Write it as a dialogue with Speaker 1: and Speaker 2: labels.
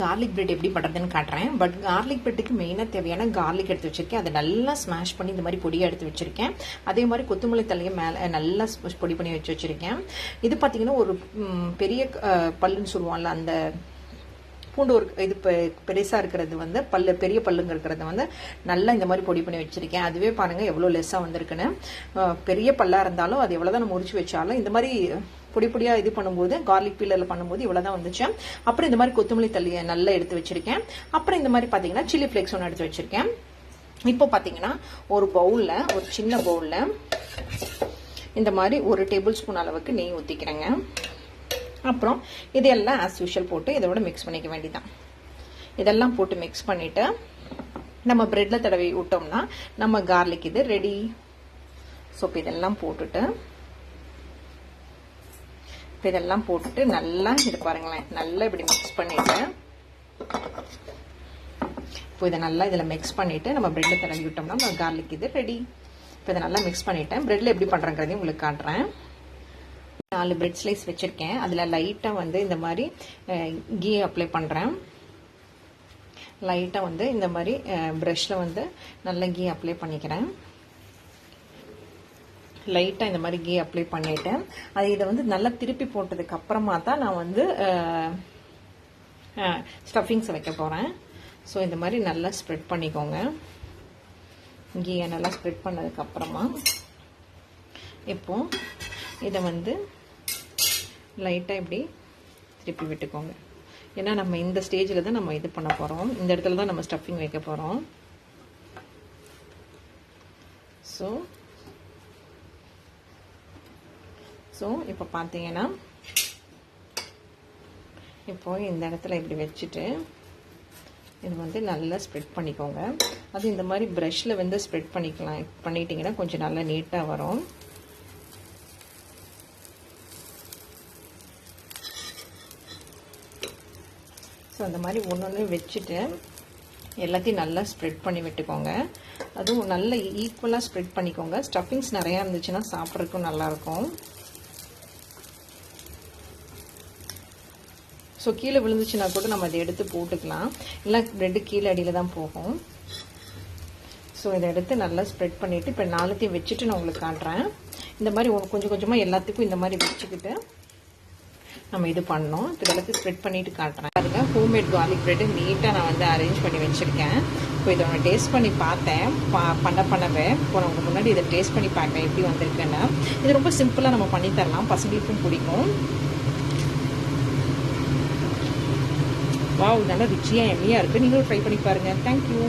Speaker 1: Garlic bread எப்படி பண்ணுறதுன்னு காட்டுறேன். பட் கார்லிக் பிரெட்டுக்கு மெயினாக தேவையான கார்லிக் எடுத்து வச்சிருக்கேன். அதை நல்லா ஸ்மாஷ் பண்ணி இந்த மாதிரி பொடியாக எடுத்து வச்சிருக்கேன். அதே மாதிரி கொத்தமல்லி தலையை மேலே நல்லா பொடி பண்ணி வச்சிருக்கேன். இது பார்த்தீங்கன்னா ஒரு பெரிய பல்லுன்னு சொல்லுவாங்கல்ல, அந்த பூண்டு ஒரு இது பெருசாக இருக்கிறது வந்து பெரிய பல்லுங்க இருக்கிறது வந்து நல்லா இந்த மாதிரி பொடி பண்ணி வச்சிருக்கேன். அதுவே பாருங்கள் எவ்வளோ லெஸ்ஸாக வந்திருக்குன்னு. பெரிய பல்லாக இருந்தாலும் அது எவ்வளோ தான் நம்ம முறிச்சு வச்சாலும் இந்த மாதிரி பொடி பொடியாக இது பண்ணும்போது கார்லிக் பீலரில் பண்ணும்போது இவ்வளோ தான் வந்துச்சு. அப்புறம் இந்த மாதிரி கொத்தமல்லி தள்ளியை நல்லா எடுத்து வச்சிருக்கேன். அப்புறம் இந்த மாதிரி பார்த்தீங்கன்னா சில்லி ஃப்ளேக்ஸ் ஒன்று எடுத்து வச்சிருக்கேன். இப்போ பார்த்தீங்கன்னா ஒரு பவுலில், ஒரு சின்ன பவுலில் இந்த மாதிரி 1 டேபிள் ஸ்பூன் அளவுக்கு நெய் ஊற்றிக்கிறேங்க. அப்புறம் இதெல்லாம் ஆஸ் யூஷுவல் போட்டு இதோட மிக்ஸ் பண்ணிக்க வேண்டியதான். இதெல்லாம் போட்டு மிக்ஸ் பண்ணிவிட்டு நம்ம ப்ரெட்டில் தடவி விட்டோம்னா நம்ம கார்லிக் இது ரெடி. ஸோ இப்போ இதெல்லாம் போட்டுட்டு நல்லா இது பாருங்களேன், நல்லா இப்படி மிக்ஸ் பண்ணிவிட்டு இப்போ இதை நல்லா இதில் மிக்ஸ் பண்ணிவிட்டு நம்ம ப்ரெட்டில் தடவி விட்டோம்னா நம்ம கார்லிக் இது ரெடி. இப்போ இதை நல்லா மிக்ஸ் பண்ணிவிட்டேன். ப்ரெட்டில் எப்படி பண்ணுறங்கிறதையும் உங்களுக்கு காட்டுறேன். 4 பிரெட் ஸ்லைஸ் வச்சுருக்கேன். அதில் லைட்டாக வந்து இந்த மாதிரி கீ அப்ளை பண்ணுறேன். லைட்டாக வந்து இந்த மாதிரி ப்ரஷில் வந்து நல்லா கீ அப்ளை பண்ணிக்கிறேன். லைட்டாக இந்த மாதிரி கீ அப்ளை பண்ணிவிட்டேன். அது இதை வந்து நல்லா திருப்பி போட்டதுக்கு அப்புறமா தான் நான் வந்து ஸ்டஃபிங்ஸை வைக்க போகிறேன். ஸோ இந்த மாதிரி நல்லா ஸ்ப்ரெட் பண்ணிக்கோங்க. கீயை நல்லா ஸ்ப்ரெட் பண்ணதுக்கப்புறமா இப்போ இதை வந்து லைட்டாக இப்படி திருப்பி விட்டுக்கோங்க. ஏன்னா நம்ம இந்த ஸ்டேஜில் தான் நம்ம இது பண்ண போகிறோம். இந்த இடத்துல தான் நம்ம ஸ்டஃபிங் வைக்க போகிறோம். ஸோ இப்போ பார்த்தீங்கன்னா இப்போ இந்த இடத்துல இப்படி வச்சுட்டு இது வந்து நல்லா ஸ்ப்ரெட் பண்ணிக்கோங்க. அது இந்த மாதிரி ப்ரஷில் வந்து ஸ்ப்ரெட் பண்ணிட்டீங்கன்னா கொஞ்சம் நல்லா நீட்டாக வரும். ஸோ அந்த மாதிரி ஒன்று வச்சுட்டு எல்லாத்தையும் நல்லா ஸ்ப்ரெட் பண்ணி விட்டுக்கோங்க. அதுவும் நல்ல ஈக்குவலாக ஸ்ப்ரெட் பண்ணிக்கோங்க. ஸ்டஃபிங்ஸ் நிறையா இருந்துச்சுன்னா சாப்பிட்றதுக்கும் நல்லாயிருக்கும். ஸோ கீழே விழுந்துச்சுன்னா கூட நம்ம அதை எடுத்து போட்டுக்கலாம். இல்லை ப்ரெட்டு கீழே அடியில் தான் போகும். ஸோ இதை எடுத்து நல்லா ஸ்ப்ரெட் பண்ணிவிட்டு இப்போ 4த்தையும் வச்சுட்டு நான் உங்களுக்கு காட்டுறேன். இந்த மாதிரி கொஞ்சம் கொஞ்சமாக எல்லாத்துக்கும் இந்த மாதிரி வச்சுக்கிட்டு நம்ம இது பண்ணோம். இப்போ எல்லாத்தையும் ஸ்ப்ரெட் பண்ணிவிட்டு காட்டுறேன். பாருங்கள், ஹோம்மேட் கார்லிக் ப்ரெட்டு நீட்டாக நான் வந்து அரேஞ்ச் பண்ணி வச்சுருக்கேன். இப்போ இதை ஒன்று டேஸ்ட் பண்ணி பார்த்தேன். பண்ணவே இப்போ நான் உங்களுக்கு முன்னாடி இதை டேஸ்ட் பண்ணி பார்க்கேன் எப்படி வந்திருக்குன்னு. இது ரொம்ப சிம்பிளாக நம்ம பண்ணித்தரலாம், பசங்களுக்கும் பிடிக்கும். வாவ், நல்லா ரிச்சியாக எம்மியாக இருக்குது. நீங்களும் ட்ரை பண்ணி பாருங்கள். தேங்க்யூ.